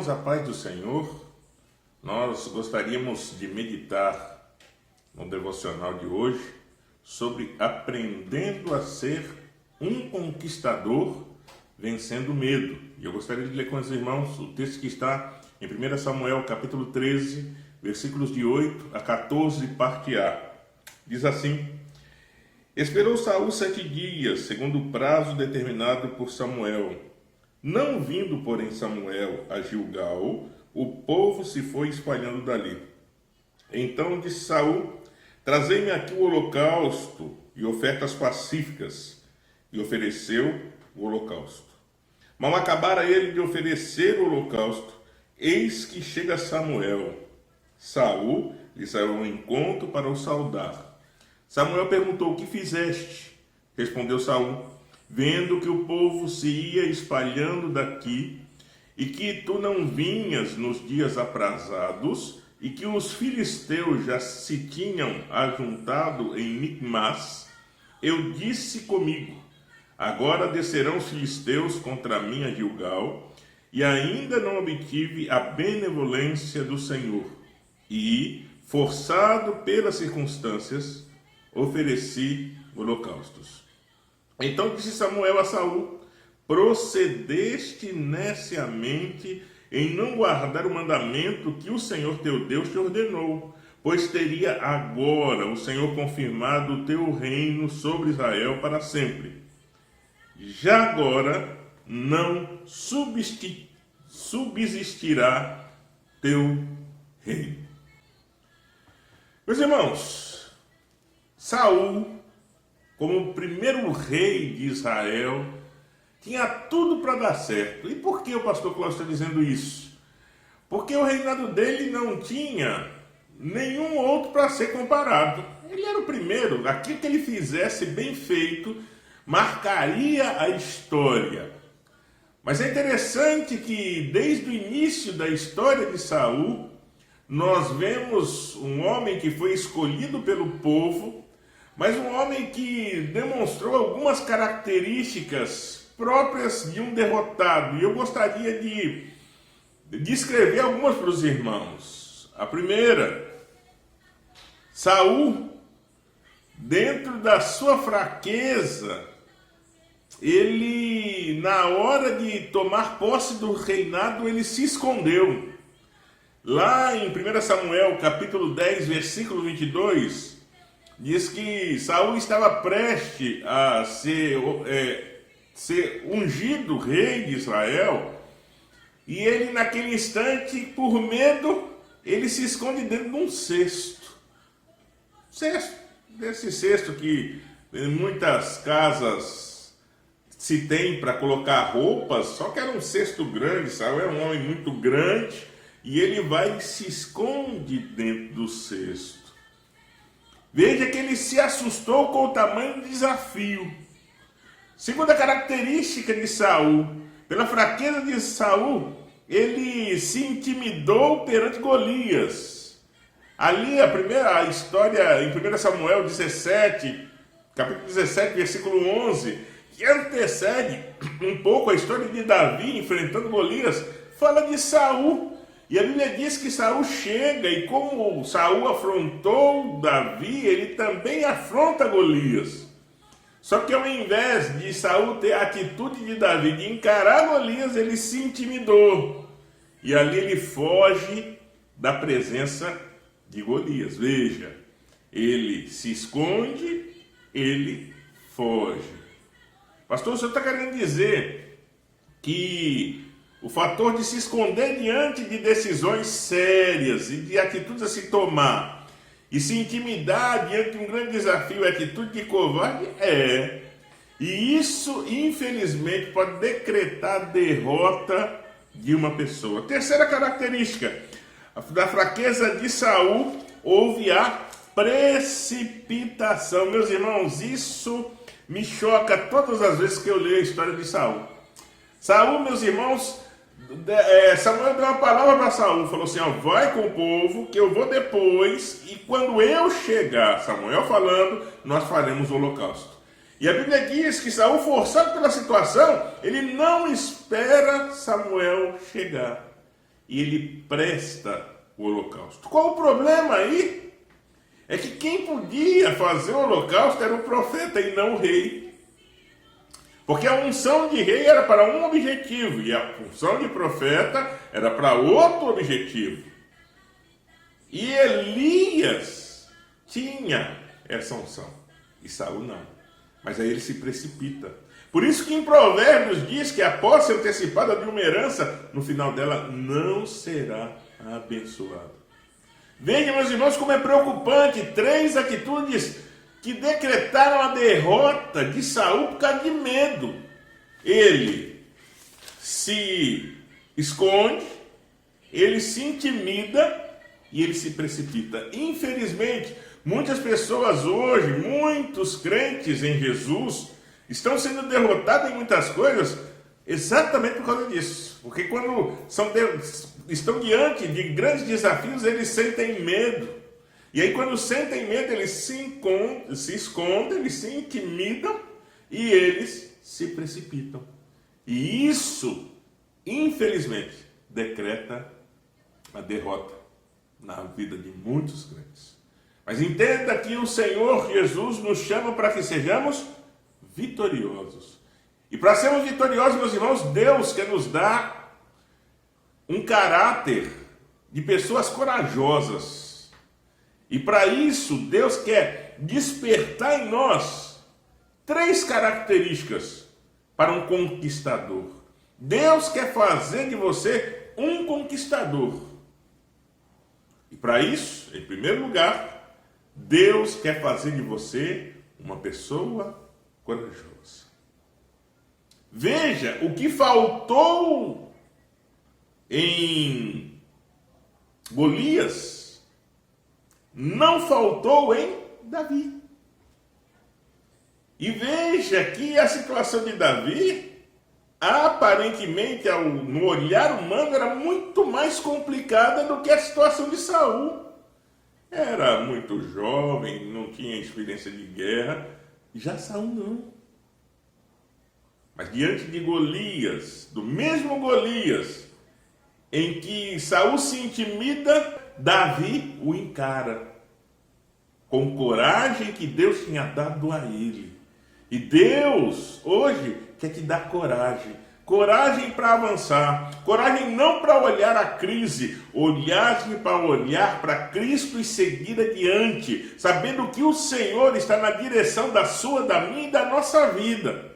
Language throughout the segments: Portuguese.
irmãos, a paz do Senhor. Nós gostaríamos de meditar no devocional de hoje sobre aprendendo a ser um conquistador vencendo o medo. E eu gostaria de ler com os irmãos o texto que está em 1 Samuel, capítulo 13, versículos de 8 a 14, parte A. Diz assim: Esperou Saul 7 dias, segundo o prazo determinado por Samuel. Não vindo, porém, Samuel a Gilgal, o povo se foi espalhando dali. Então disse Saul: Trazei-me aqui o holocausto e ofertas pacíficas. E ofereceu o holocausto. Mal acabara ele de oferecer o holocausto, eis que chega Samuel. Saul lhe saiu ao encontro para o saudar. Samuel perguntou: O que fizeste? Respondeu Saul: Vendo que o povo se ia espalhando daqui, e que tu não vinhas nos dias aprazados, e que os filisteus já se tinham ajuntado em Micmas, eu disse comigo: Agora descerão os filisteus contra mim a Gilgal, e ainda não obtive a benevolência do Senhor. E, forçado pelas circunstâncias, ofereci holocaustos. Então disse Samuel a Saul: Procedeste neciamente em não guardar o mandamento que o Senhor teu Deus te ordenou, pois teria agora o Senhor confirmado o teu reino sobre Israel para sempre. Já agora não subsistirá teu reino. Meus irmãos, Saul, como o primeiro rei de Israel, tinha tudo para dar certo. E por que o pastor Cláudio está dizendo isso? Porque o reinado dele não tinha nenhum outro para ser comparado. Ele era o primeiro. Aquilo que ele fizesse bem feito marcaria a história. Mas é interessante que desde o início da história de Saul, nós vemos um homem que foi escolhido pelo povo, mas um homem que demonstrou algumas características próprias de um derrotado. E eu gostaria de descrever algumas para os irmãos. A primeira: Saul, dentro da sua fraqueza, ele, na hora de tomar posse do reinado, ele se escondeu. Lá em 1 Samuel, capítulo 10, versículo 22, diz que Saul estava prestes a ser ungido rei de Israel, e ele, naquele instante, por medo, ele se esconde dentro de um cesto. Desse cesto que em muitas casas se tem para colocar roupas, só que era um cesto grande. Saul é um homem muito grande, e ele vai e se esconde dentro do cesto. Veja que ele se assustou com o tamanho do desafio. Segunda característica de Saul: pela fraqueza de Saul, ele se intimidou perante Golias. Ali a história em 1 Samuel 17, capítulo 17, versículo 11, que antecede um pouco a história de Davi enfrentando Golias, fala de Saul. E a Bíblia diz que Saul chega, e como Saul afrontou Davi, ele também afronta Golias. Só que ao invés de Saul ter a atitude de Davi de encarar Golias, ele se intimidou. E ali ele foge da presença de Golias. Veja, ele se esconde, ele foge. Pastor, o senhor está querendo dizer que o fator de se esconder diante de decisões sérias e de atitudes a se tomar e se intimidar diante de um grande desafio é atitude de covarde? É. E isso, infelizmente, pode decretar a derrota de uma pessoa. Terceira característica: da fraqueza de Saul houve a precipitação. Meus irmãos, isso me choca todas as vezes que eu leio a história de Saul. Saul, meus irmãos, Samuel deu uma palavra para Saul, falou assim: vai com o povo, que eu vou depois, e quando eu chegar, Samuel falando, nós faremos o holocausto. E a Bíblia diz que Saul, forçado pela situação, ele não espera Samuel chegar. e ele presta o holocausto. Qual o problema aí? É que quem podia fazer o holocausto era o profeta e não o rei. Porque a unção de rei era para um objetivo e a unção de profeta era para outro objetivo. E Elias tinha essa unção e Saul não. Mas aí ele se precipita. Por isso que em Provérbios diz que a posse antecipada de uma herança, no final dela não será abençoada. Veja, meus irmãos, como é preocupante 3 atitudes que decretaram a derrota de Saul por causa de medo. Ele se esconde, ele se intimida e ele se precipita. Infelizmente, muitas pessoas hoje, muitos crentes em Jesus, estão sendo derrotados em muitas coisas exatamente por causa disso. Porque quando estão diante de grandes desafios, eles sentem medo. E aí quando sentem medo, eles se escondem, eles se intimidam e eles se precipitam. E isso, infelizmente, decreta a derrota na vida de muitos crentes. Mas entenda que o Senhor Jesus nos chama para que sejamos vitoriosos. E para sermos vitoriosos, meus irmãos, Deus quer nos dar um caráter de pessoas corajosas. E para isso, Deus quer despertar em nós 3 características para um conquistador. Deus quer fazer de você um conquistador. E para isso, em primeiro lugar, Deus quer fazer de você uma pessoa corajosa. Veja o que faltou em Golias, não faltou em Davi. E veja que a situação de Davi, aparentemente, no olhar humano, era muito mais complicada do que a situação de Saul. Era muito jovem, não tinha experiência de guerra. Já Saul não. Mas diante de Golias, do mesmo Golias, em que Saul se intimida, Davi o encara com coragem que Deus tinha dado a ele. E Deus hoje quer te dar coragem. Coragem para avançar, coragem não para olhar a crise, coragem para olhar para Cristo e seguir adiante, sabendo que o Senhor está na direção da sua, da minha e da nossa vida.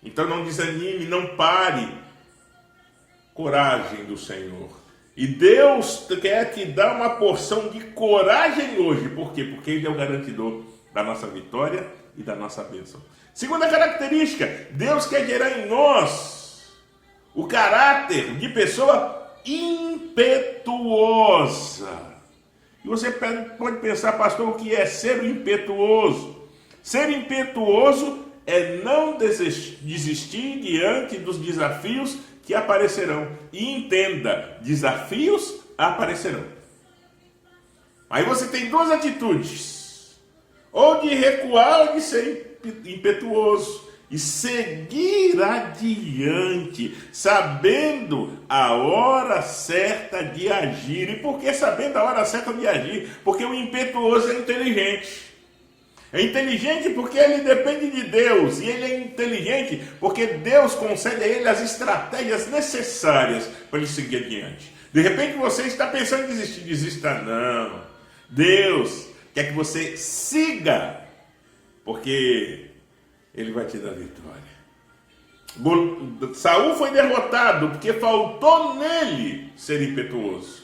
Então não desanime, não pare. Coragem do Senhor. E Deus quer te dar uma porção de coragem hoje. Por quê? Porque Ele é o garantidor da nossa vitória e da nossa bênção. Segunda característica, Deus quer gerar em nós o caráter de pessoa impetuosa. E você pode pensar, pastor, o que é ser impetuoso? Ser impetuoso é não desistir diante dos desafios que aparecerão. E entenda, desafios aparecerão. Aí você tem 2 atitudes. Ou de recuar ou de ser impetuoso. E seguir adiante, sabendo a hora certa de agir. E por que sabendo a hora certa de agir? Porque o impetuoso é inteligente. É inteligente porque ele depende de Deus. E ele é inteligente porque Deus concede a ele as estratégias necessárias para ele seguir adiante. De repente você está pensando em desistir. Desista não. Deus quer que você siga, porque Ele vai te dar vitória. Saul foi derrotado porque faltou nele ser impetuoso.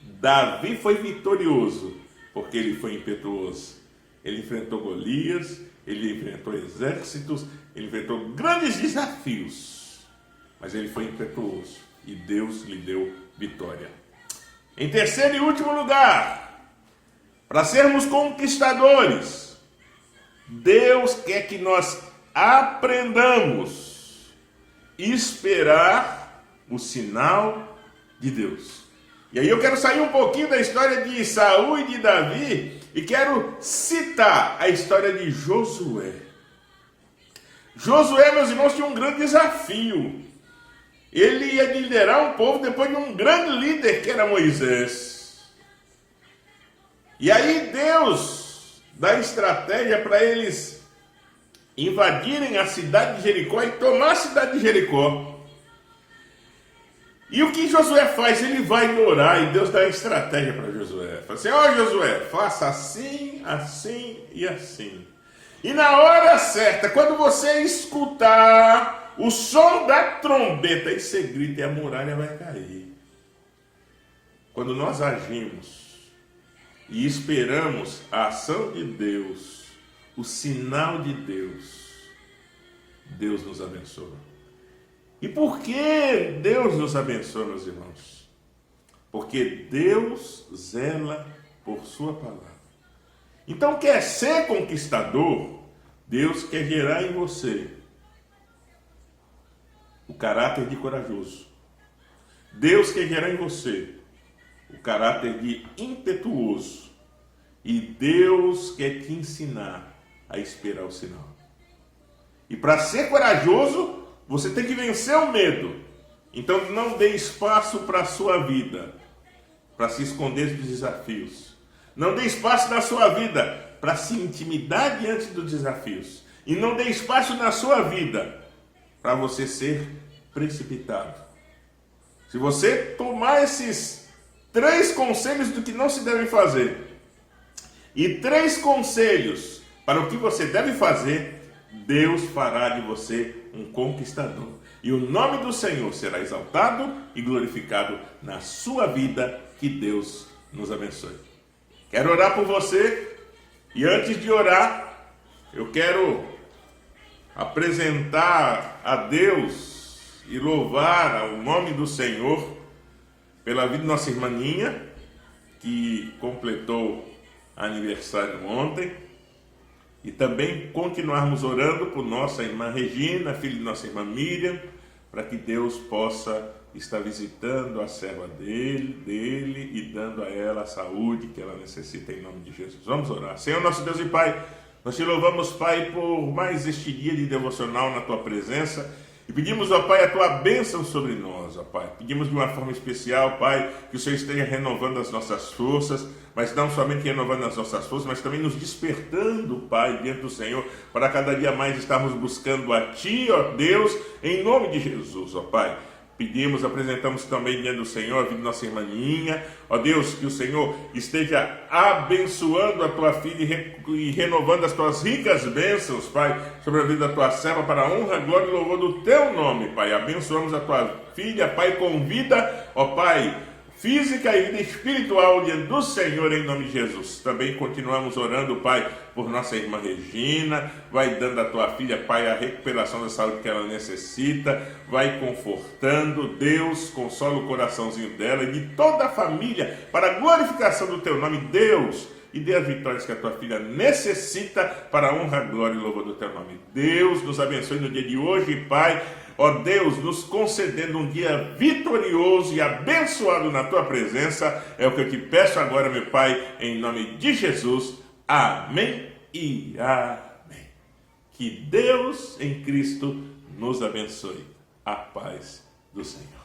Davi foi vitorioso porque ele foi impetuoso. Ele enfrentou Golias, ele enfrentou exércitos, ele enfrentou grandes desafios. Mas ele foi impetuoso e Deus lhe deu vitória. Em terceiro e último lugar, para sermos conquistadores, Deus quer que nós aprendamos a esperar o sinal de Deus. E aí eu quero sair um pouquinho da história de Saul e de Davi e quero citar a história de Josué. Josué, meus irmãos, tinha um grande desafio. Ele ia liderar um povo depois de um grande líder que era Moisés. E aí Deus dá estratégia para eles invadirem a cidade de Jericó e tomar a cidade de Jericó. E o que Josué faz? Ele vai orar e Deus dá estratégia para Josué. Fala assim, ó Josué, faça assim, assim e assim. E na hora certa, quando você escutar o som da trombeta, e você grita e a muralha vai cair. Quando nós agimos e esperamos a ação de Deus, o sinal de Deus, Deus nos abençoa. E por que Deus nos abençoa, meus irmãos? Porque Deus zela por sua palavra. Então, quer ser conquistador, Deus quer gerar em você o caráter de corajoso. Deus quer gerar em você o caráter de impetuoso. E Deus quer te ensinar a esperar o sinal. E para ser corajoso, você tem que vencer o medo. Então não dê espaço para a sua vida para se esconder dos desafios. Não dê espaço na sua vida para se intimidar diante dos desafios. E não dê espaço na sua vida para você ser precipitado. Se você tomar esses 3 conselhos do que não se deve fazer e 3 conselhos para o que você deve fazer, Deus fará de você um conquistador. E o nome do Senhor será exaltado e glorificado na sua vida. Que Deus nos abençoe. Quero orar por você. E antes de orar, eu quero apresentar a Deus e louvar o nome do Senhor pela vida de nossa irmã Ninha, que completou aniversário ontem. E também continuarmos orando por nossa irmã Regina, filha de nossa irmã Miriam, para que Deus possa estar visitando a serva dele e dando a ela a saúde que ela necessita em nome de Jesus. Vamos orar. Senhor nosso Deus e Pai, nós te louvamos, Pai, por mais este dia de devocional na tua presença. E pedimos, ó Pai, a tua bênção sobre nós, ó Pai. Pedimos de uma forma especial, Pai, que o Senhor esteja renovando as nossas forças, mas não somente renovando as nossas forças, mas também nos despertando, Pai, diante do Senhor, para cada dia mais estarmos buscando a Ti, ó Deus, em nome de Jesus, ó Pai. Pedimos, apresentamos também diante do Senhor a vida de nossa irmã Ninha. Ó Deus, que o Senhor esteja abençoando a tua filha e renovando as tuas ricas bênçãos, Pai, sobre a vida da tua serva, para a honra, glória e louvor do teu nome, Pai. Abençoamos a tua filha, Pai, com vida, ó Pai, física e vida espiritual diante do Senhor, em nome de Jesus. Também continuamos orando, Pai, por nossa irmã Regina. Vai dando à tua filha, Pai, a recuperação da saúde que ela necessita. Vai confortando. Deus, consola o coraçãozinho dela e de toda a família para a glorificação do teu nome, Deus. E dê as vitórias que a tua filha necessita para a honra, glória e louvor do teu nome. Deus nos abençoe no dia de hoje, Pai. Ó Deus, nos concedendo um dia vitorioso e abençoado na tua presença. É o que eu te peço agora, meu Pai, em nome de Jesus. Amém e amém. Que Deus em Cristo nos abençoe. A paz do Senhor.